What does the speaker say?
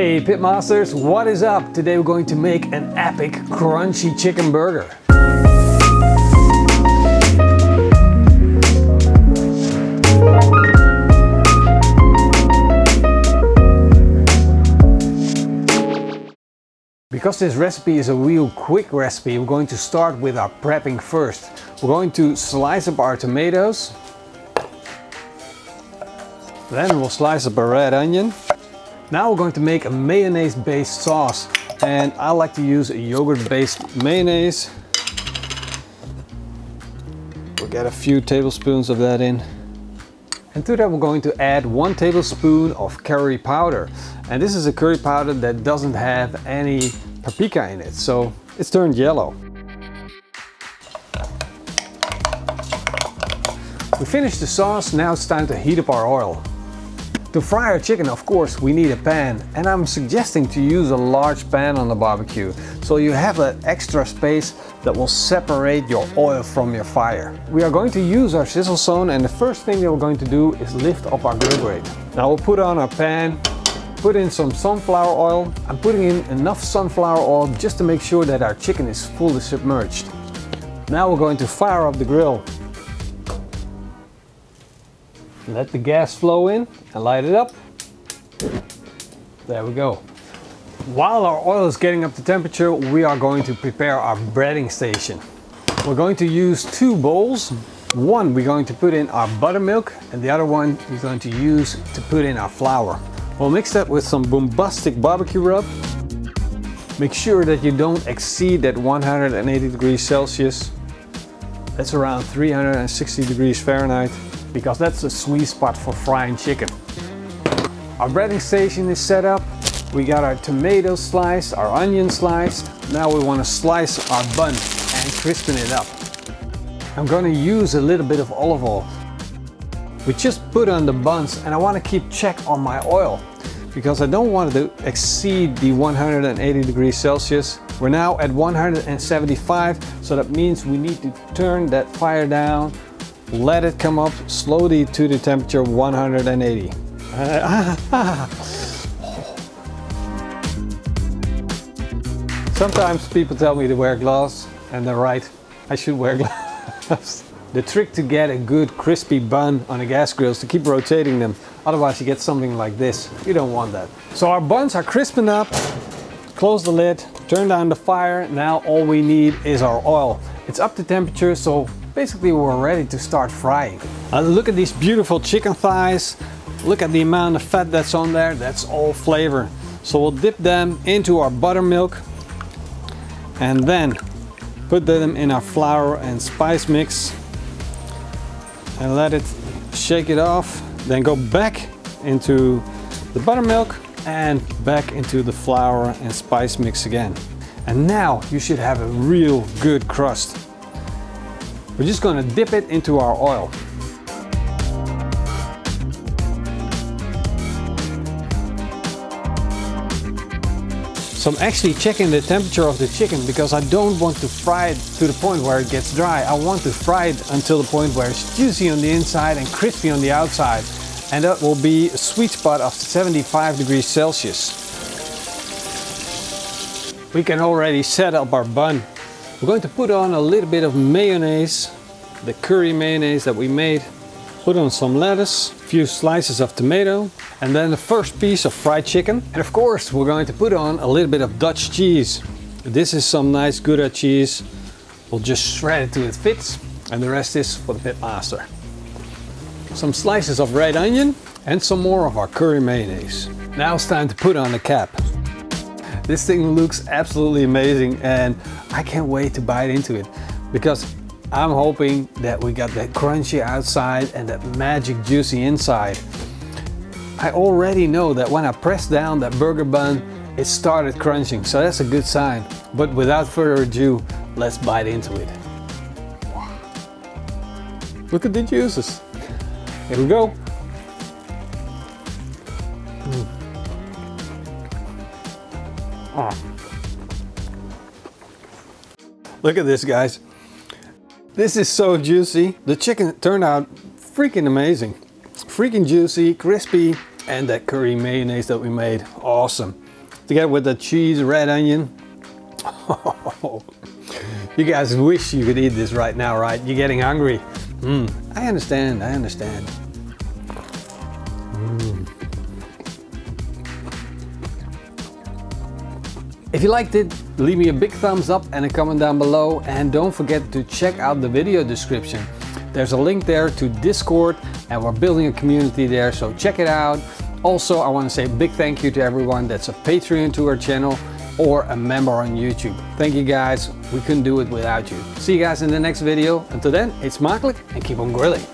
Hey Pitmasters, what is up? Today we're going to make an epic crunchy chicken burger. Because this recipe is a real quick recipe, we're going to start with our prepping first. We're going to slice up our tomatoes. Then we'll slice up a red onion. Now we're going to make a mayonnaise based sauce, and I like to use a yogurt based mayonnaise. We'll get a few tablespoons of that in. And to that we're going to add 1 tablespoon of curry powder. And this is a curry powder that doesn't have any paprika in it, so it's turned yellow. We finished the sauce, now it's time to heat up our oil. To fry our chicken, of course, we need a pan, and I'm suggesting to use a large pan on the barbecue, so you have that extra space that will separate your oil from your fire. We are going to use our sizzle zone, and the first thing that we're going to do is lift up our grill grate. Now we'll put on our pan, put in some sunflower oil. I'm putting in enough sunflower oil just to make sure that our chicken is fully submerged. Now we're going to fire up the grill. Let the gas flow in and light it up. There we go. While our oil is getting up to temperature, we are going to prepare our breading station. We're going to use 2 bowls. One we're going to put in our buttermilk, and the other one we're going to use to put in our flour. We'll mix that with some bombastic barbecue rub. Make sure that you don't exceed that 180 degrees Celsius. That's around 360 degrees Fahrenheit. Because that's the sweet spot for frying chicken. Our breading station is set up. We got our tomatoes sliced, our onion sliced. Now we want to slice our bun and crispen it up. I'm going to use a little bit of olive oil. We just put on the buns, and I want to keep check on my oil because I don't want it to exceed the 180 degrees Celsius. We're now at 175, so that means we need to turn that fire down. Let it come up slowly to the temperature of 180. Sometimes people tell me to wear gloves, and they're right. I should wear gloves. The trick to get a good crispy bun on a gas grill is to keep rotating them. Otherwise you get something like this. You don't want that. So our buns are crispened up. Close the lid, turn down the fire. Now all we need is our oil. It's up to temperature, so basically we're ready to start frying. Look at these beautiful chicken thighs. Look at the amount of fat that's on there. That's all flavor. So we'll dip them into our buttermilk and then put them in our flour and spice mix and let it shake it off. Then go back into the buttermilk and back into the flour and spice mix again. And now you should have a real good crust. We're just going to dip it into our oil. So I'm actually checking the temperature of the chicken because I don't want to fry it to the point where it gets dry. I want to fry it until the point where it's juicy on the inside and crispy on the outside. And that will be a sweet spot of 75 degrees Celsius. We can already set up our bun. We're going to put on a little bit of mayonnaise, the curry mayonnaise that we made. Put on some lettuce, a few slices of tomato, and then the first piece of fried chicken. And of course, we're going to put on a little bit of Dutch cheese. This is some nice Gouda cheese. We'll just shred it till it fits, and the rest is for the Pitmaster. Some slices of red onion, and some more of our curry mayonnaise. Now it's time to put on the cap. This thing looks absolutely amazing, and I can't wait to bite into it because I'm hoping that we got that crunchy outside and that magic juicy inside. I already know that when I pressed down that burger bun, it started crunching, so that's a good sign. But without further ado, let's bite into it. Look at the juices. Here we go. Look at this, guys. This is so juicy. The chicken turned out freaking amazing. Freaking juicy, crispy, and that curry mayonnaise that we made, awesome. together with the cheese, red onion. You guys wish you could eat this right now, right? You're getting hungry. I understand, I understand. If you liked it, leave me a big thumbs up and a comment down below, and don't forget to check out the video description. There's a link there to Discord, and we're building a community there, so check it out. Also, I want to say a big thank you to everyone that's a Patreon to our channel or a member on YouTube. Thank you guys, we couldn't do it without you. See you guys in the next video. Until then, it's Makkelijk and keep on grilling.